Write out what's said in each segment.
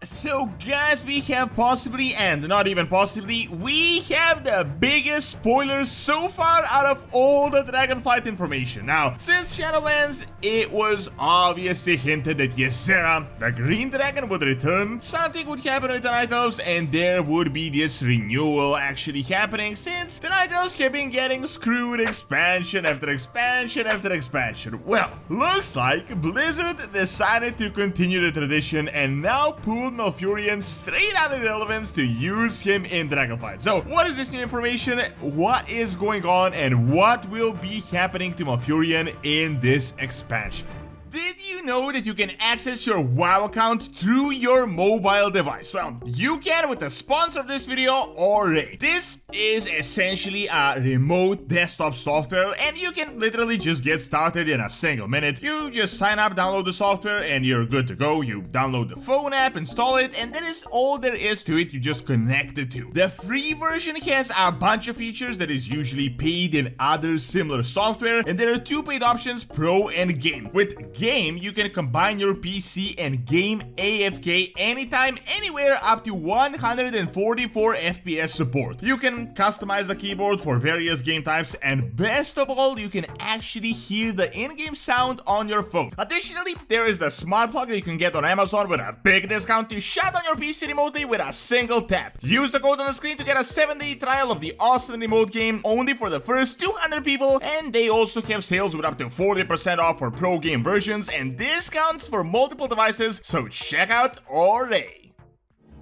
So guys, we have possibly, and not even possibly, we have the biggest spoilers so far out of all the Dragonflight information. Now, since Shadowlands, it was obviously hinted that Ysera, the green dragon, would return, something would happen with the Night Elves, and there would be this renewal actually happening, since the Night Elves have been getting screwed expansion after expansion after expansion. Well, looks like Blizzard decided to continue the tradition and now pulled Malfurion straight out of Irrelevance to use him in Dragonflight. So, what is this new information? What is going on? And what will be happening to Malfurion in this expansion? Did you know that you can access your WoW account through your mobile device? Well, you can with the sponsor of this video, Raid. This is essentially a remote desktop software, and you can literally just get started in a single minute. You just sign up, download the software, and you're good to go. You download the phone app, install it, and that is all there is to it. You just connect it to. The free version has a bunch of features that is usually paid in other similar software, and there are two paid options, Pro and Game. With Game, you can combine your PC and game AFK anytime, anywhere, up to 144 FPS support. You can customize the keyboard for various game types, and best of all, you can actually hear the in-game sound on your phone. Additionally, there is the smart plug that you can get on Amazon with a big discount to shut down your PC remotely with a single tap. Use the code on the screen to get a 7-day trial of the awesome remote game only for the first 200 people, and they also have sales with up to 40% off for pro game versions and discounts for multiple devices, so check out Raid.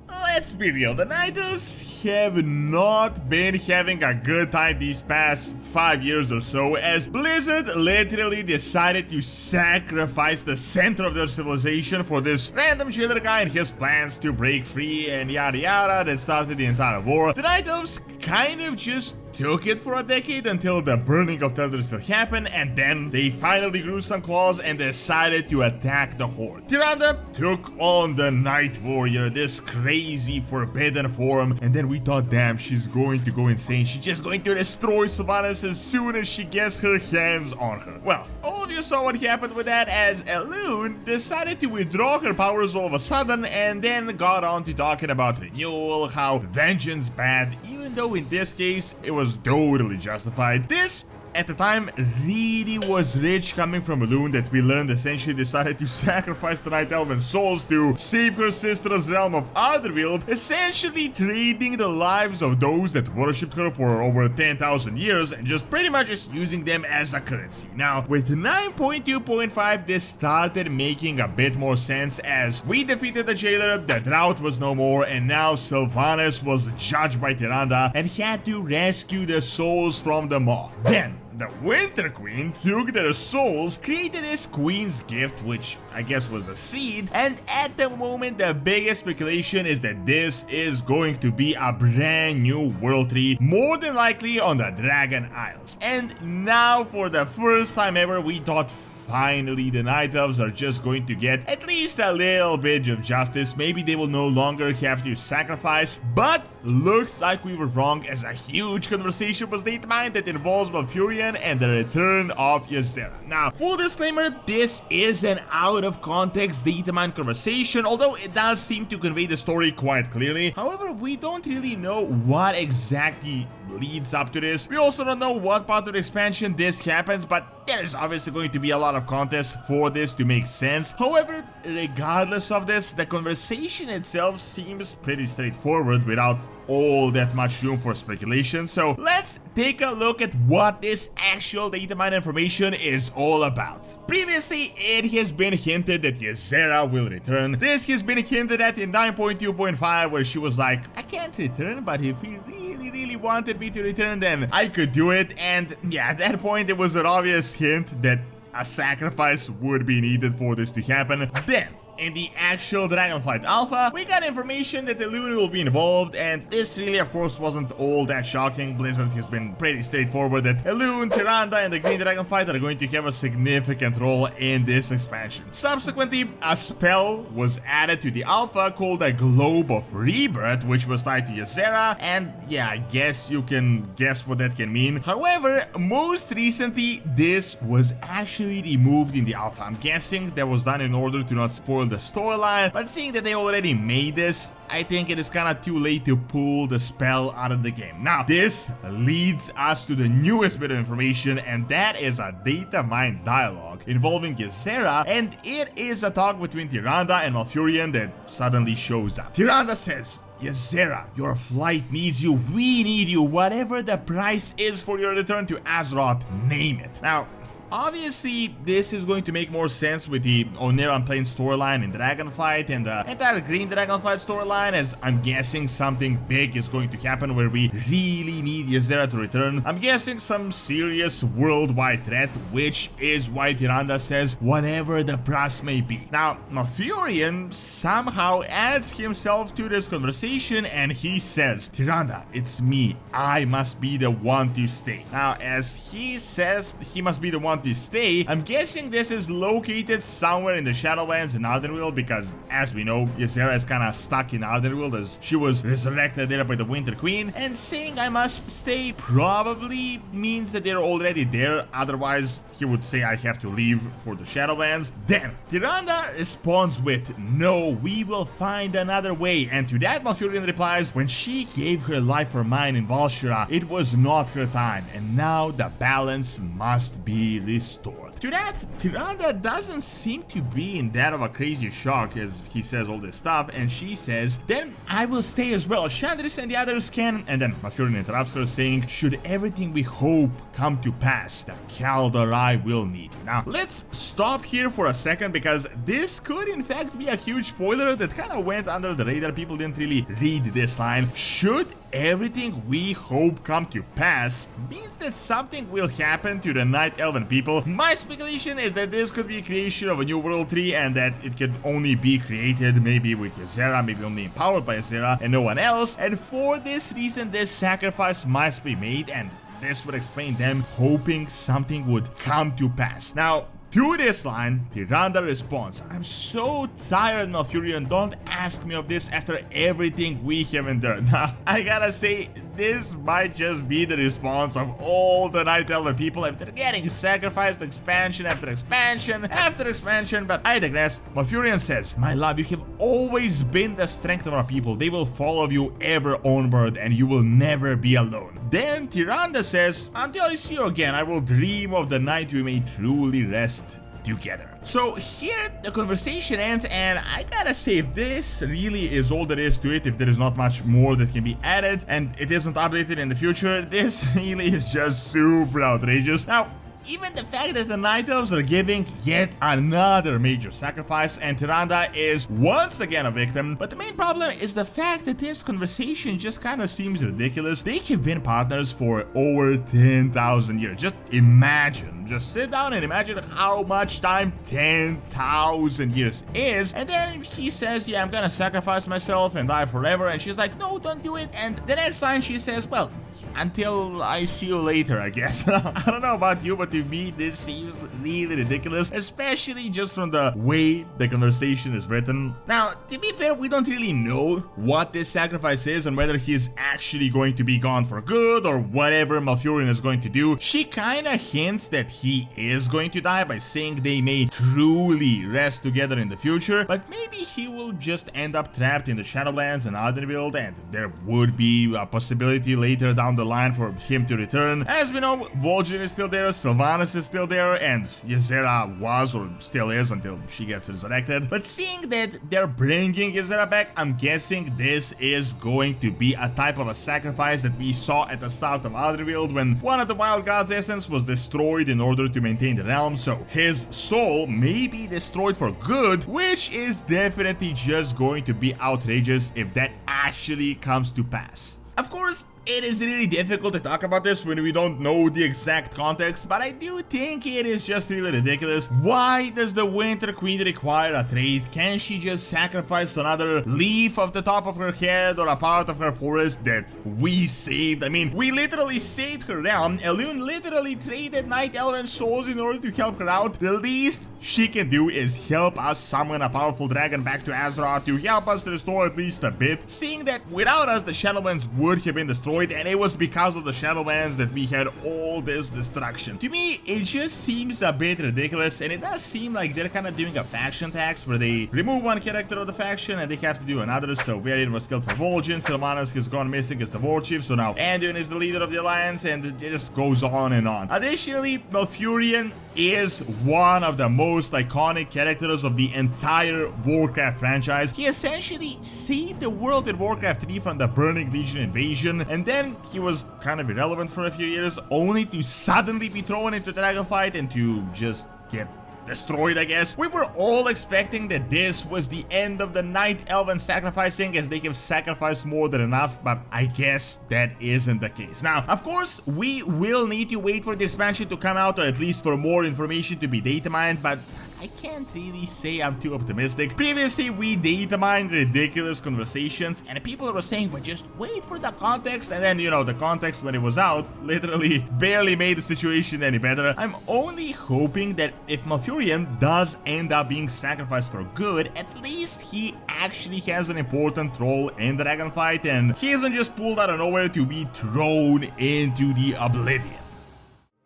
Let's be real, the Night Elves have not been having a good time these past 5 years or so, as Blizzard literally decided to sacrifice the center of their civilization for this random jailer guy and his plans to break free and yada yada that started the entire war. The Night Elves kind of just took it for a decade until the burning of Teldrassil happened, and then they finally grew some claws and decided to attack the Horde. Tyrande took on the Night Warrior, this crazy forbidden form, and then we thought, damn, she's going to go insane. She's just going to destroy Sylvanas as soon as she gets her hands on her. Well, all of you saw what happened with that, as Elune decided to withdraw her powers all of a sudden and then got on to talking about renewal, how vengeance bad, even though in this case it was totally justified. This, at the time, really was rich coming from Elune, that we learned essentially decided to sacrifice the Night Elven souls to save her sister's realm of Otherworld, essentially trading the lives of those that worshipped her for over 10,000 years and just pretty much just using them as a currency. Now, with 9.2.5, this started making a bit more sense, as we defeated the jailer, the drought was no more, and now Sylvanas was judged by Tyrande and had to rescue the souls from the maw. Then, the Winter Queen took their souls, created this Queen's Gift, which I guess was a seed, and at the moment the biggest speculation is that this is going to be a brand new world tree, more than likely on the Dragon Isles. And now, for the first time ever, we thought finally the Night Elves are just going to get at least a little bit of justice. Maybe they will no longer have to sacrifice, but looks like we were wrong, as a huge conversation was datamined that involves Malfurion and the return of Ysera. Now, full disclaimer, this is an out of context datamined conversation, although it does seem to convey the story quite clearly. However, we don't really know what exactly leads up to this. We also don't know what part of the expansion this happens, but there's obviously going to be a lot of context for this to make sense. However, regardless of this, the conversation itself seems pretty straightforward without all that much room for speculation. So let's take a look at what this actual data mine information is all about. Previously, it has been hinted that Ysera will return. This has been hinted at in 9.2.5, where she was like, I can't return, but if he really wanted me to return, then I could do it. And yeah, at that point it was an obvious hint that a sacrifice would be needed for this to happen. Then, in the actual Dragonflight Alpha, we got information that Elune will be involved, and this really, of course, wasn't all that shocking. Blizzard has been pretty straightforward that Elune, Tyrande, and the Green Dragonflight are going to have a significant role in this expansion. Subsequently, a spell was added to the Alpha called a Globe of Rebirth, which was tied to Ysera, and yeah, I guess you can guess what that can mean. However, most recently, this was actually removed in the Alpha. I'm guessing that was done in order to not spoil spoil the storyline, but seeing that they already made this, I think it is kinda too late to pull the spell out of the game. Now, this leads us to the newest bit of information, and that is a data mine dialogue involving Ysera, and it is a talk between Tyrande and Malfurion that suddenly shows up. Tyrande says, Ysera, your flight needs you, we need you, whatever the price is for your return to Azeroth, name it. Now, obviously, this is going to make more sense with the Oneira Plain storyline in Dragonflight and the entire Green Dragonflight storyline, as I'm guessing something big is going to happen where we really need Ysera to return. I'm guessing some serious worldwide threat, which is why Tyrande says whatever the price may be. Now, Malfurion somehow adds himself to this conversation and he says, Tyrande, it's me, I must be the one to stay. Now, as he says he must be the one to stay, I'm guessing this is located somewhere in the Shadowlands in Ardenweald, because as we know, Ysera is kinda stuck in Ardenweald as she was resurrected there by the Winter Queen, and saying I must stay probably means that they're already there, otherwise he would say I have to leave for the Shadowlands. Then Tyrande responds with, no, we will find another way, and to that Malfurion replies, when she gave her life for mine in Val'sharah, it was not her time, and now the balance must be restored. To that, Tyrande doesn't seem to be in that of a crazy shock as he says all this stuff, and she says, then I will stay as well, Shandris and the others can, and then Malfurion interrupts her saying, should everything we hope come to pass, the Kaldorei will need you. Now, let's stop here for a second, because this could in fact be a huge spoiler that kind of went under the radar. People didn't really read this line. Should everything we hope come to pass means that something will happen to the Night Elven people. My speculation is that this could be a creation of a new world tree and that it could only be created maybe with Ysera, maybe only empowered by Ysera and no one else, and for this reason this sacrifice must be made, and this would explain them hoping something would come to pass. Now, to this line, Tyrande responds, I'm so tired, Malfurion, don't ask me of this after everything we have endured. Now, I gotta say, this might just be the response of all the Night Elven people after getting sacrificed expansion after expansion after expansion, but I digress. Malfurion says, my love, you have always been the strength of our people. They will follow you ever onward and you will never be alone. Then Tyrande says, until I see you again, I will dream of the night we may truly rest together. So here the conversation ends, and I gotta say, if this really is all there is to it, if there is not much more that can be added and it isn't updated in the future, this really is just super outrageous. Now, even the fact that the Night Elves are giving yet another major sacrifice and Tyrande is once again a victim, but the main problem is the fact that this conversation just kind of seems ridiculous. They have been partners for over 10,000 years. Just imagine, just sit down and imagine how much time 10,000 years is, and then he says, yeah, I'm gonna sacrifice myself and die forever, and she's like, no, don't do it, and the next line she says, well, until I see you later, I guess. I don't know about you, but to me this seems really ridiculous, especially just from the way the conversation is written. Now, to be fair, we don't really know what this sacrifice is and whether he's actually going to be gone for good or whatever Malfurion is going to do. She kinda hints that he is going to die by saying they may truly rest together in the future, but maybe he will just end up trapped in the Shadowlands and Ardenweald, and there would be a possibility later down the line for him to return. As we know, Vol'jin is still there, Sylvanas is still there, and Ysera was or still is until she gets resurrected. But seeing that they're bringing Ysera back, I'm guessing this is going to be a type of a sacrifice that we saw at the start of Ardenweald when one of the Wild God's essence was destroyed in order to maintain the realm, so his soul may be destroyed for good, which is definitely just going to be outrageous if that actually comes to pass. Of course, it is really difficult to talk about this when we don't know the exact context, but I do think it is just really ridiculous. Why does the Winter Queen require a trade? Can't she just sacrifice another leaf off the top of her head or a part of her forest that we saved? I mean, we literally saved her realm. Elune literally traded Night Elven souls in order to help her out. The least she can do is help us summon a powerful dragon back to Azeroth to help us restore at least a bit. Seeing that without us, the Shadowlands would have been destroyed destroyed, and it was because of the Shadowlands that we had all this destruction. To me, it just seems a bit ridiculous, and it does seem like they're kind of doing a faction tax where they remove one character of the faction and they have to do another. So Varian was killed for Vol'jin, Sylvanas has gone missing as the war chief, so now Anduin is the leader of the alliance, and it just goes on and on. Additionally, Malfurion is one of the most iconic characters of the entire Warcraft franchise. He essentially saved the world in Warcraft 3 from the Burning Legion invasion, and then he was kind of irrelevant for a few years, only to suddenly be thrown into Dragonfight and to just get destroyed, I guess. We were all expecting that this was the end of the Night Elven sacrificing, as they have sacrificed more than enough, but I guess that isn't the case. Now, of course, we will need to wait for the expansion to come out, or at least for more information to be data mined, but I can't really say I'm too optimistic. Previously, we data mined ridiculous conversations, and people were saying, but just wait for the context, and then, you know, the context when it was out literally barely made the situation any better. I'm only hoping that if Malfurion does end up being sacrificed for good, at least he actually has an important role in Dragonfight, and he isn't just pulled out of nowhere to be thrown into the oblivion.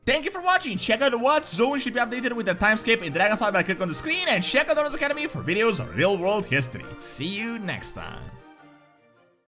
Thank you for watching. Check out what zone should be updated with the timescape in Dragonflight by clicking on the screen, and check out Donut's Academy for videos on real-world history. See you next time.